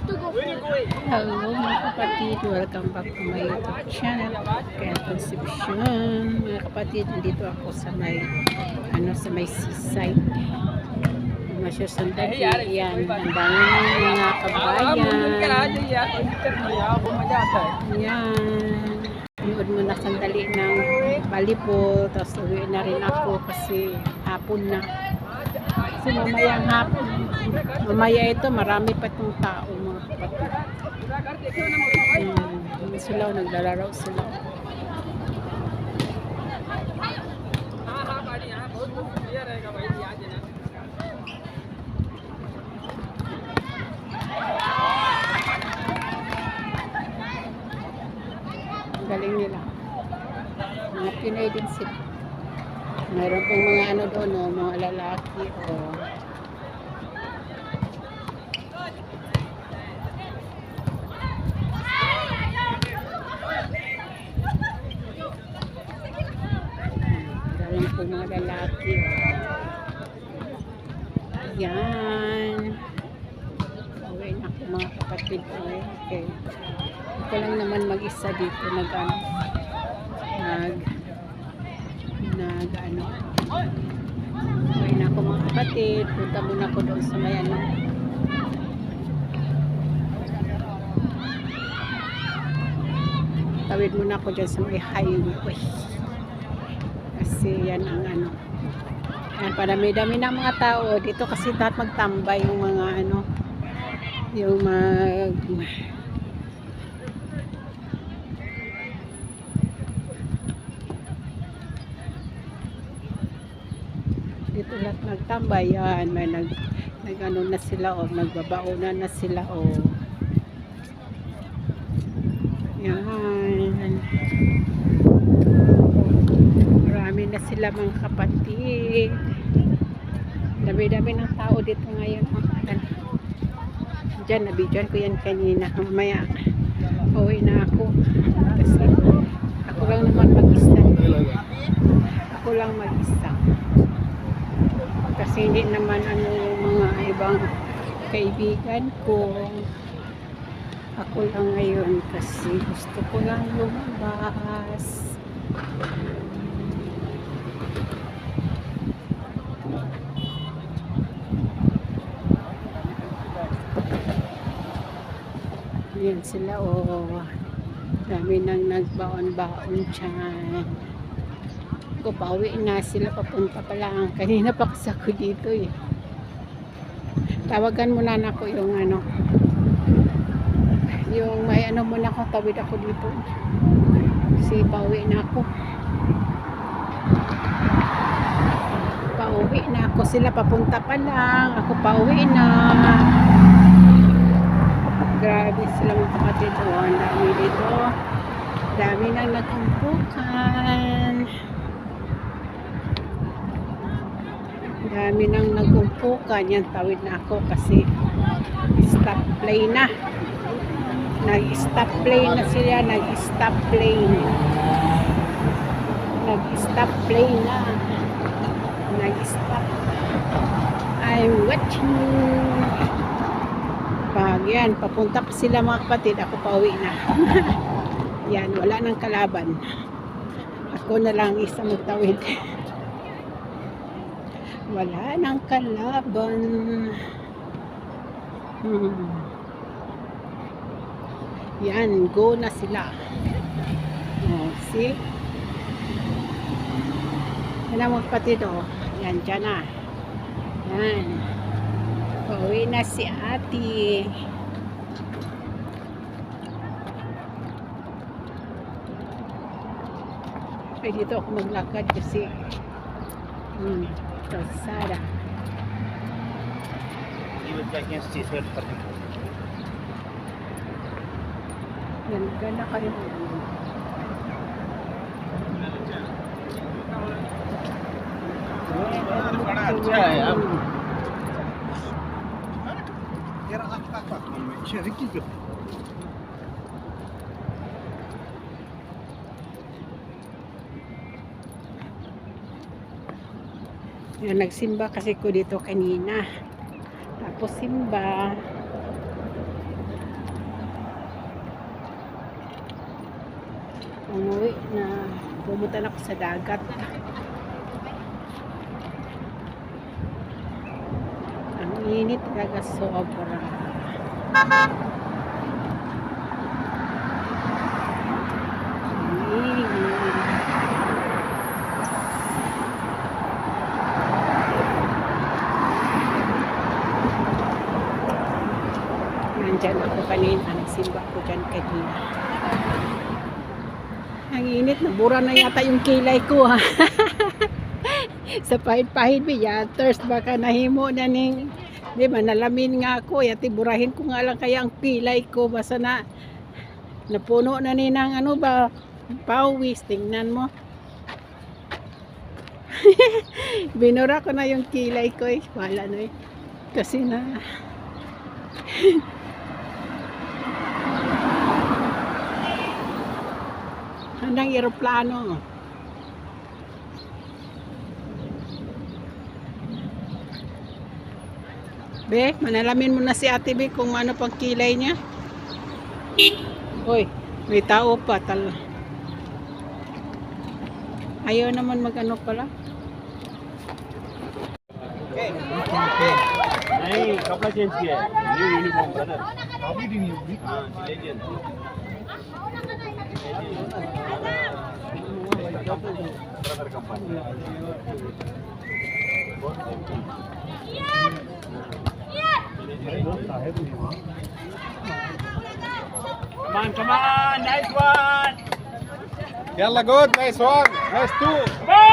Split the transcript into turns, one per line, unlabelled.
Hello mga kapatid, welcome back to my YouTube channel, Kaya Concepcion. Mga kapatid, nandito ako sa may seaside. Masyasundali, yan, ang dami ng mga kabayan. Yan, nood mo na sandali ng volleyball, tapos uwi na rin ako kasi hapon na. Kasi mamayang hapon, mamaya ito, marami pa itong tao mga kapatid. Sila, naglalaro sila. Ang galing nila. Mga Pinoy din sila. Mayroon pong mga ano doon, no, mga lalaki. Galing po mga lalaki. Yan. Uwi na ako mga kapatid. Okay. Ako lang naman mag-isa dito uwi na ako mga kapatid. Punta muna ako doon sa may ano. Tawid muna ako dyan sa may highway. Kasi yan ang ano. Yan, padami-dami ng mga tao. Dito kasi dapat magtambay yung mga ano. Yung dito lahat nagtambay. Yan, may nag-ano na sila nagbabaonan na sila yan, marami na sila mga kapatid. Dami-dami ng tao dito ngayon. Diyan, nabidyan ko yan kanina. Mamaya uwi na ako kasi ako lang naman mag-isa. Ako lang mag-isa kasi hindi naman ano yung mga ibang kaibigan ko. Ako lang ngayon kasi gusto ko lang lumabas. Yan sila dami nang nagbaon-baon dyan. Ako pauwi na sila, papunta pa lang. Kanina pa kasi ako dito Tawagan muna na ako yung ano. Yung may ano muna ako, tawid ako dito. Kasi pauwi na ako. Pauwi na ako. Sila papunta pa lang. Ako pauwi na. Grabe sila mga kapatid. Ang dami dito. Dami nang nagkumpukan. Dami nang nagkumpukan. Yan, tawid na ako kasi stop play na. Nag-stop play na sila. Nag-stop play na. Nag-stop. I'm watching. Pag yan, papunta pa sila mga kapatid. Ako pauwi na. Yan, wala nang kalaban. Ako na lang isa magtawid. Wala nang kalaban. Yan, go na sila. See? Yan ang mga kapatid, Yan, dyan na. Yan. Pauwi na si ate. Ay, dito ako maglakad kasi kalsada. Yan, ganda kayo. Yan, nagsimba kasi ko dito kanina. Tapos simba. umuwi na pumunta na ako sa dagat. Ang init talaga sobra. Nandyan ako kanina, nagsimba ako dyan kanina. Ang init, nabura na yata yung kilay ko ha. Sa pahid-pahid biya, thirst baka nahimo na ning, di ba, nalamin nga ako, yati burahin ko nga lang kaya ang kilay ko, basta na, napuno na ni ng ano ba, pawis, tingnan mo. Binura ko na yung kilay ko eh, wala na eh. Kasi na, handang eroplano. Be, manalamin mo na si Ate Be kung ano pang kilay niya. Hoy, may tao pa tala. Ayaw naman mag-ano pala.
नहीं कपड़ा चेंज किया है new uniform brother
अभी भी नहीं होगी
हाँ legend brother company come on nice one
يلا جود نايس وان نايس تو
come on